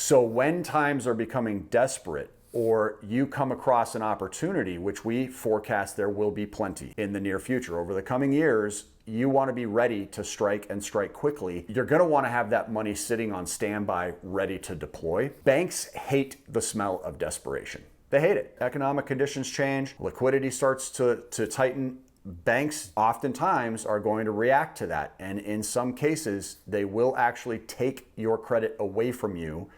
So when times are becoming desperate, or you come across an opportunity, which we forecast there will be plenty in the near future over the coming years, you want to be ready to strike and strike quickly. You're going to want to have that money sitting on standby, ready to deploy. Banks hate the smell of desperation. They hate it. Economic conditions change, liquidity starts to tighten. Banks oftentimes are going to react to that. And in some cases, they will actually take your credit away from you,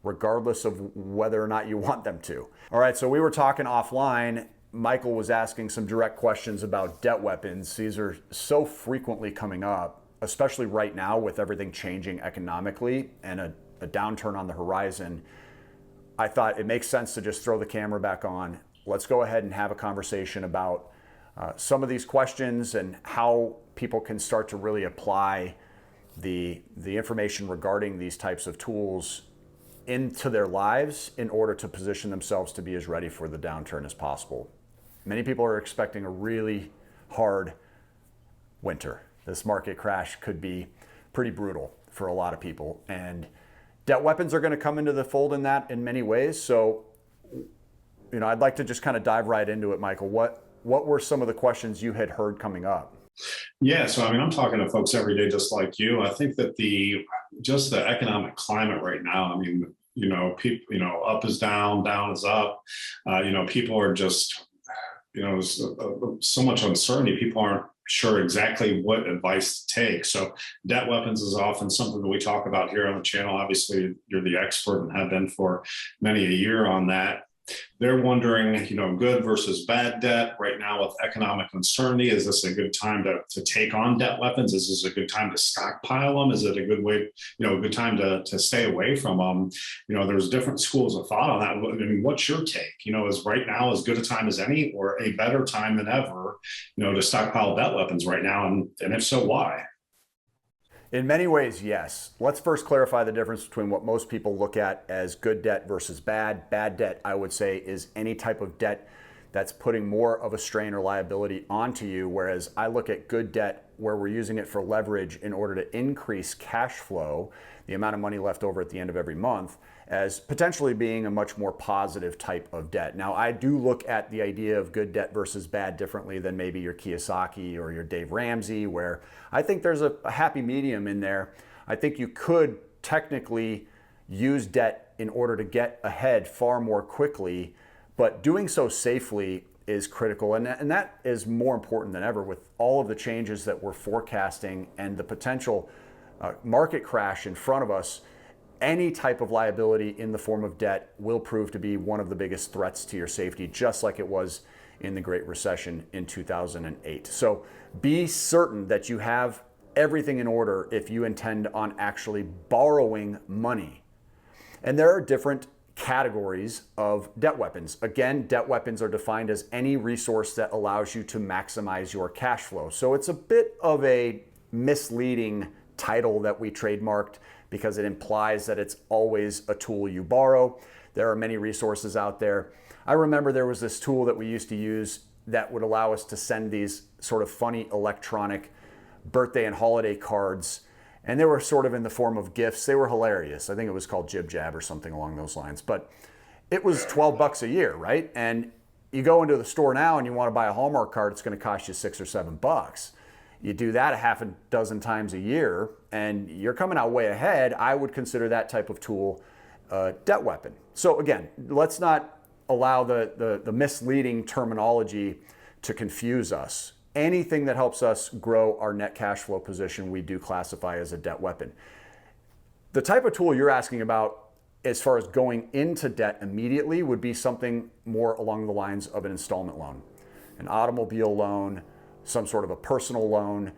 regardless of whether or not you want them to. All right, so we were talking offline. Michael was asking some direct questions about debt weapons. These are so frequently coming up, especially right now with everything changing economically and a downturn on the horizon. I thought it makes sense to just throw the camera back on. Let's go ahead and have a conversation about some of these questions and how people can start to really apply the information regarding these types of tools into their lives in order to position themselves to be as ready for the downturn as possible. Many people are expecting a really hard winter. This market crash could be pretty brutal for a lot of people, and debt weapons are going to come into the fold in that in many ways. So, I'd like to just kind of dive right into it, Michael. What were some of the questions you had heard coming up? Yeah, so I'm talking to folks every day just like you. I think that the economic climate right now, people, up is down, down is up. People are just, so much uncertainty. People aren't sure exactly what advice to take. So debt weapons is often something that we talk about here on the channel. Obviously, you're the expert and have been for many a year on that. They're wondering, good versus bad debt right now with economic uncertainty. Is this a good time to take on debt weapons? Is this a good time to stockpile them? Is it a good way, a good time to stay away from them? There's different schools of thought on that. I mean, what's your take? Is right now as good a time as any or a better time than ever, to stockpile debt weapons right now? And if so, why? In many ways, yes. Let's first clarify the difference between what most people look at as good debt versus bad. Bad debt, I would say, is any type of debt that's putting more of a strain or liability onto you, whereas I look at good debt where we're using it for leverage in order to increase cash flow, the amount of money left over at the end of every month, as potentially being a much more positive type of debt. Now, I do look at the idea of good debt versus bad differently than maybe your Kiyosaki or your Dave Ramsey, where I think there's a happy medium in there. I think you could technically use debt in order to get ahead far more quickly, but doing so safely is critical. And that is more important than ever with all of the changes that we're forecasting and the potential market crash in front of us. Any type of liability in the form of debt will prove to be one of the biggest threats to your safety, just like it was in the Great Recession in 2008. So be certain that you have everything in order if you intend on actually borrowing money. And there are different categories of debt weapons. Again, debt weapons are defined as any resource that allows you to maximize your cash flow. So it's a bit of a misleading title that we trademarked because it implies that it's always a tool you borrow. There are many resources out there. I remember there was this tool that we used to use that would allow us to send these sort of funny electronic birthday and holiday cards, and they were sort of in the form of gifts. They were hilarious. I think it was called Jib Jab or something along those lines, but it was 12 bucks a year, right? And you go into the store now and you want to buy a Hallmark card, it's going to cost you $6 or $7. You do that a half a dozen times a year and you're coming out way ahead. I would consider that type of tool a debt weapon. So again, let's not allow the misleading terminology to confuse us. Anything that helps us grow our net cash flow position, we do classify as a debt weapon. The type of tool you're asking about as far as going into debt immediately would be something more along the lines of an installment loan, an automobile loan, some sort of a personal loan.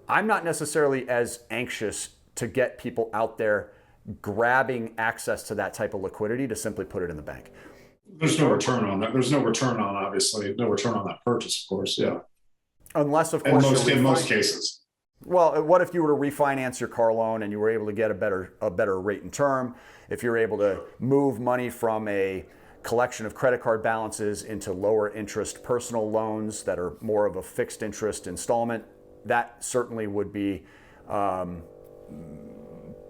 I'm not necessarily as anxious to get people out there grabbing access to that type of liquidity to simply put it in the bank. There's no return on that. There's no return on, obviously, no return on that purchase, of course, yeah. Unless, of course, in most cases. Well, what if you were to refinance your car loan and you were able to get a better rate and term? If you're able to move money from a collection of credit card balances into lower interest personal loans that are more of a fixed interest installment, that certainly would be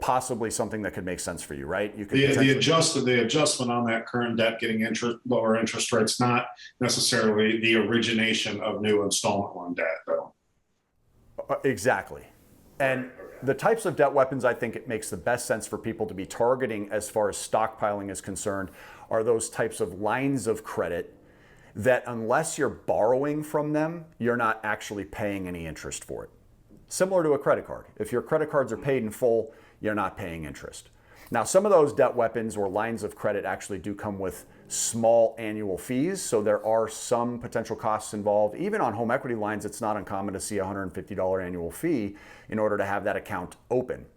possibly something that could make sense for you, right? You could the adjustment on that current debt getting lower interest rates, not necessarily the origination of new installment loan debt, though. Exactly. And the types of debt weapons I think it makes the best sense for people to be targeting as far as stockpiling is concerned are those types of lines of credit that unless you're borrowing from them, you're not actually paying any interest for it. Similar to a credit card. If your credit cards are paid in full, you're not paying interest. Now, some of those debt weapons or lines of credit actually do come with small annual fees, so there are some potential costs involved. Even on home equity lines, it's not uncommon to see a $150 annual fee in order to have that account open.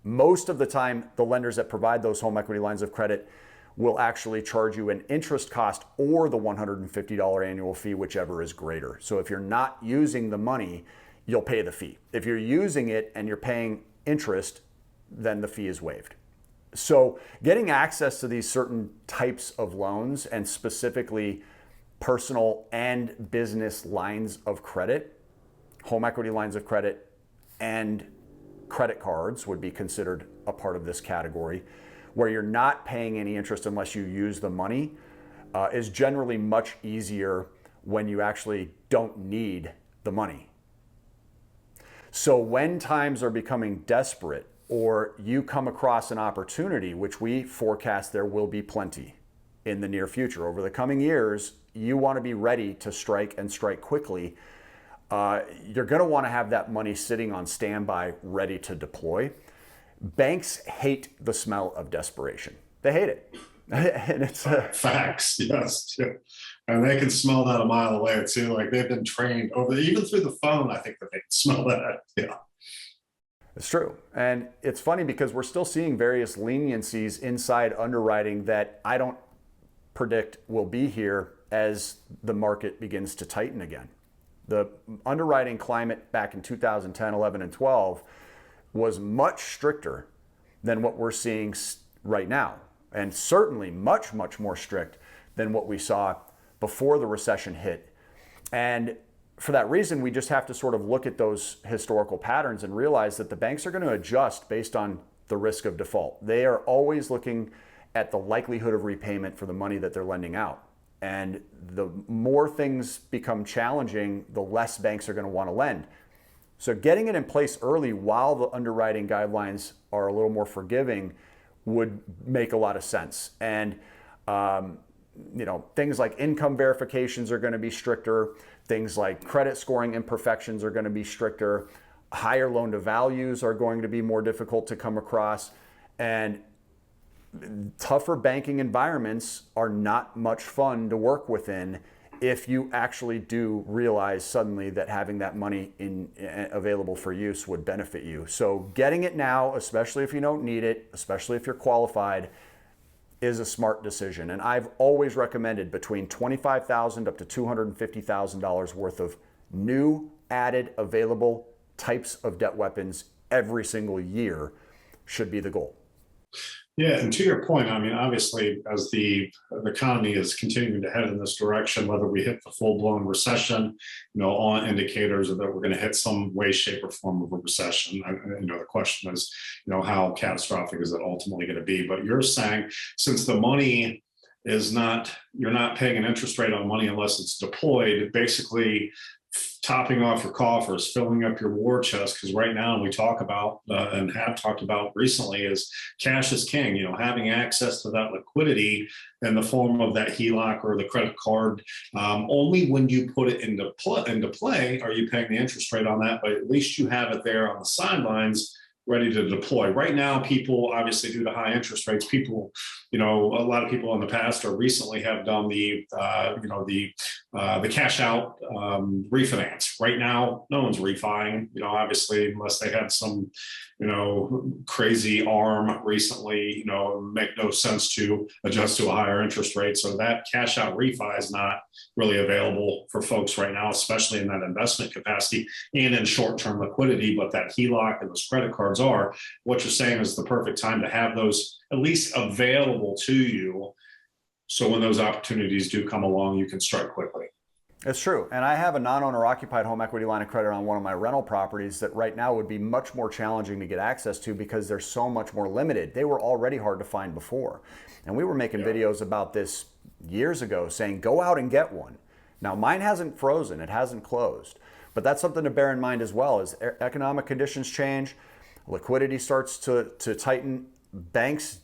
Most of the time, the lenders that provide those home equity lines of credit will actually charge you an interest cost or the $150 annual fee, whichever is greater. So if you're not using the money, you'll pay the fee. If you're using it and you're paying interest, then the fee is waived. So getting access to these certain types of loans, and specifically personal and business lines of credit, home equity lines of credit and credit cards would be considered a part of this category, where you're not paying any interest unless you use the money, is generally much easier when you actually don't need the money. So when times are becoming desperate, or you come across an opportunity, which we forecast there will be plenty in the near future, over the coming years, you want to be ready to strike and strike quickly. You're going to want to have that money sitting on standby, ready to deploy. Banks hate the smell of desperation. They hate it. And it's facts, yes. Yeah. And they can smell that a mile away too. Like they've been trained over, even through the phone, I think that they can smell that. Yeah. It's true. And it's funny because we're still seeing various leniencies inside underwriting that I don't predict will be here as the market begins to tighten again. The underwriting climate back in 2010, 11, and 12 was much stricter than what we're seeing right now, and certainly much, much more strict than what we saw before the recession hit. And for that reason, we just have to sort of look at those historical patterns and realize that the banks are going to adjust based on the risk of default. They are always looking at the likelihood of repayment for the money that they're lending out. And the more things become challenging, the less banks are going to want to lend. So getting it in place early while the underwriting guidelines are a little more forgiving would make a lot of sense. And things like income verifications are going to be stricter. Things like credit scoring imperfections are going to be stricter. Higher loan to values are going to be more difficult to come across. And tougher banking environments are not much fun to work within if you actually do realize suddenly that having that money available for use would benefit you. So getting it now, especially if you don't need it, especially if you're qualified, is a smart decision. And I've always recommended between $25,000 up to $250,000 worth of new added available types of debt weapons every single year should be the goal. Yeah, and to your point, I mean, obviously, as the economy is continuing to head in this direction, whether we hit the full-blown recession, all indicators are that we're going to hit some way, shape, or form of a recession. The question is, how catastrophic is it ultimately going to be? But you're saying, since the money is not, you're not paying an interest rate on money unless it's deployed, basically topping off your coffers, filling up your war chest, because right now we talk about and have talked about recently is cash is king. Having access to that liquidity in the form of that HELOC or the credit card, only when you put it into play are you paying the interest rate on that, but at least you have it there on the sidelines ready to deploy. Right now, people, obviously due to high interest rates, people, a lot of people in the past or recently have done the cash out refinance. Right now, no one's refining, obviously, unless they had some, crazy arm recently, make no sense to adjust to a higher interest rate. So that cash out refi is not really available for folks right now, especially in that investment capacity and in short-term liquidity. But that HELOC and those credit cards are, what you're saying is the perfect time to have those at least available to you. So when those opportunities do come along, you can strike quickly. It's true. And I have a non-owner occupied home equity line of credit on one of my rental properties that right now would be much more challenging to get access to because they're so much more limited. They were already hard to find before. And we were making videos about this years ago saying, go out and get one. Now mine hasn't frozen, it hasn't closed. But that's something to bear in mind as well. As economic conditions change, liquidity starts to tighten, banks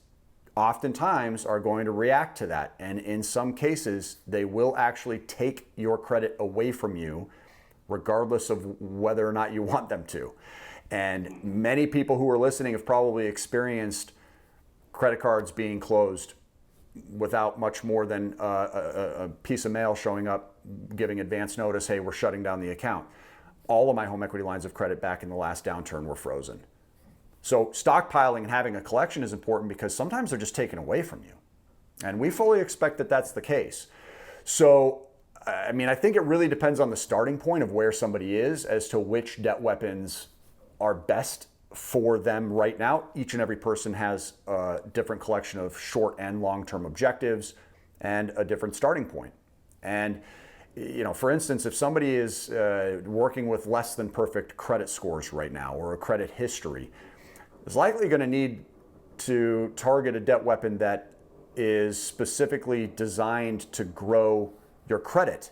oftentimes are going to react to that. And in some cases, they will actually take your credit away from you, regardless of whether or not you want them to. And many people who are listening have probably experienced credit cards being closed without much more than a piece of mail showing up, giving advance notice, hey, we're shutting down the account. All of my home equity lines of credit back in the last downturn were frozen. So stockpiling and having a collection is important because sometimes they're just taken away from you. And we fully expect that that's the case. So, I mean, I think it really depends on the starting point of where somebody is as to which debt weapons are best for them right now. Each and every person has a different collection of short and long-term objectives and a different starting point. And, you know, for instance, if somebody is working with less than perfect credit scores right now or a credit history, is likely going to need to target a debt weapon that is specifically designed to grow your credit.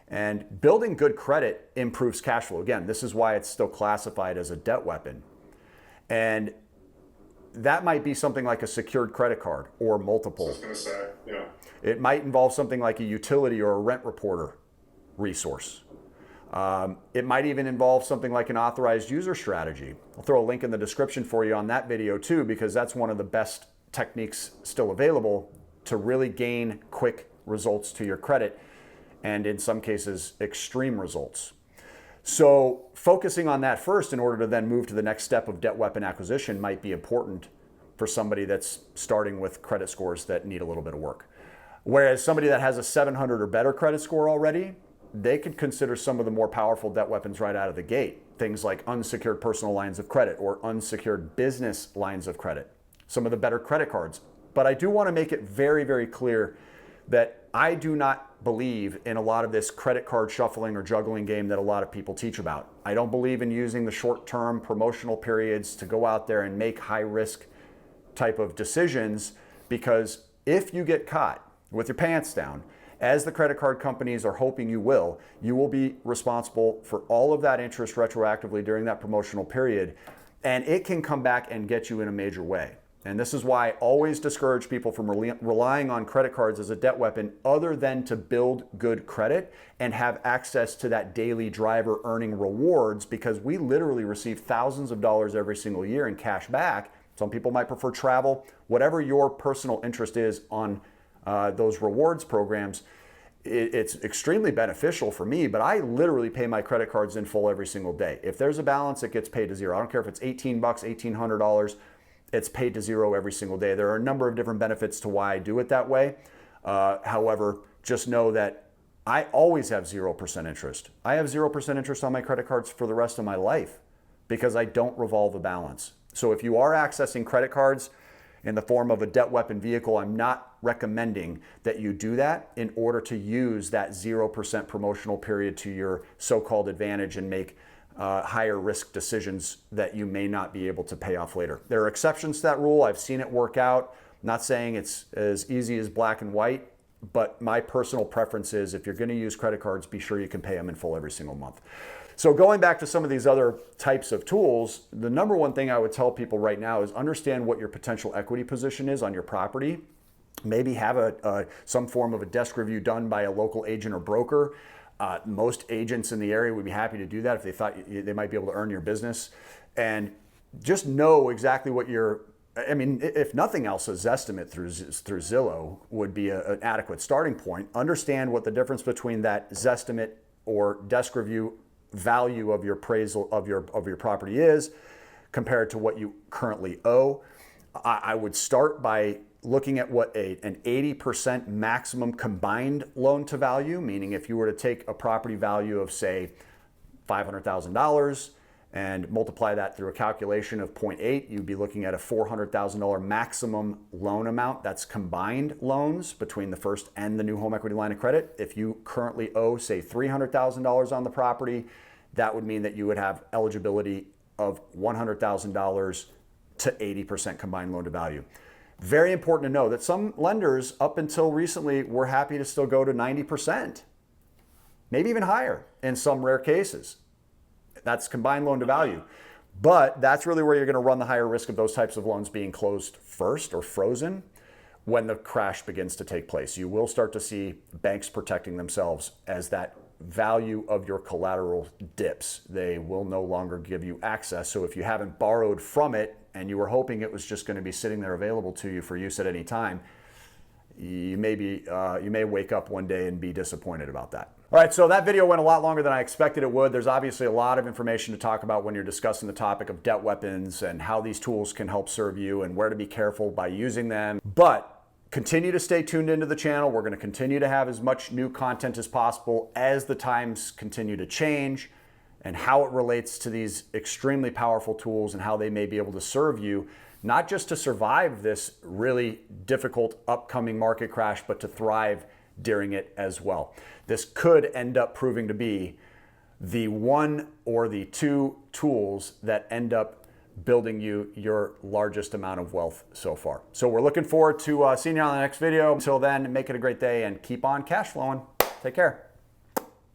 And building good credit improves cash flow. Again, this is why it's still classified as a debt weapon. And that might be something like a secured credit card or multiple. I was going to say, yeah. It might involve something like a utility or a rent reporter resource. It might even involve something like an authorized user strategy. I'll throw a link in the description for you on that video too, because that's one of the best techniques still available to really gain quick results to your credit, and in some cases, extreme results. So focusing on that first in order to then move to the next step of debt weapon acquisition might be important for somebody that's starting with credit scores that need a little bit of work. Whereas somebody that has a 700 or better credit score already, they could consider some of the more powerful debt weapons right out of the gate. Things like unsecured personal lines of credit or unsecured business lines of credit, some of the better credit cards. But I do want to make it very, very clear that I do not believe in a lot of this credit card shuffling or juggling game that a lot of people teach about. I don't believe in using the short-term promotional periods to go out there and make high-risk type of decisions, because if you get caught with your pants down, as the credit card companies are hoping you will be responsible for all of that interest retroactively during that promotional period, and it can come back and get you in a major way. And this is why I always discourage people from relying on credit cards as a debt weapon other than to build good credit and have access to that daily driver earning rewards, because we literally receive thousands of dollars every single year in cash back. Some people might prefer travel, whatever your personal interest is on those rewards programs. It's extremely beneficial for me, but I literally pay my credit cards in full every single day. If there's a balance, it gets paid to zero. I don't care if it's $18, $1,800, it's paid to zero every single day. There are a number of different benefits to why I do it that way. However, just know that I always have 0% interest. I have 0% interest on my credit cards for the rest of my life because I don't revolve a balance. So if you are accessing credit cards in the form of a debt weapon vehicle, I'm not recommending that you do that in order to use that 0% promotional period to your so-called advantage and make higher risk decisions that you may not be able to pay off later. There are exceptions to that rule. I've seen it work out. I'm not saying it's as easy as black and white, but my personal preference is if you're going to use credit cards, be sure you can pay them in full every single month. So going back to some of these other types of tools, the number one thing I would tell people right now is understand what your potential equity position is on your property. Maybe have some form of a desk review done by a local agent or broker. Most agents in the area would be happy to do that if they thought they might be able to earn your business. And just know exactly what if nothing else, a Zestimate through Zillow would be an adequate starting point. Understand what the difference between that Zestimate or desk review value of your appraisal of your property is compared to what you currently owe. I would start by looking at what an 80% maximum combined loan to value, meaning if you were to take a property value of say $500,000 and multiply that through a calculation of 0.8, you'd be looking at a $400,000 maximum loan amount. That's combined loans between the first and the new home equity line of credit. If you currently owe, say, $300,000 on the property, that would mean that you would have eligibility of $100,000 to 80% combined loan to value. Very important to know that some lenders up until recently were happy to still go to 90%, maybe even higher in some rare cases. That's combined loan to value. But that's really where you're going to run the higher risk of those types of loans being closed first or frozen when the crash begins to take place. You will start to see banks protecting themselves as that value of your collateral dips. They will no longer give you access. So if you haven't borrowed from it and you were hoping it was just going to be sitting there available to you for use at any time, you may wake up one day and be disappointed about that. All right, so that video went a lot longer than I expected it would. There's obviously a lot of information to talk about when you're discussing the topic of debt weapons and how these tools can help serve you and where to be careful by using them. But continue to stay tuned into the channel. We're going to continue to have as much new content as possible as the times continue to change and how it relates to these extremely powerful tools and how they may be able to serve you, not just to survive this really difficult upcoming market crash, but to thrive during it as well. This could end up proving to be the one or the two tools that end up building you your largest amount of wealth so far. So we're looking forward to seeing you on the next video. Until then, make it a great day and keep on cash flowing. Take care.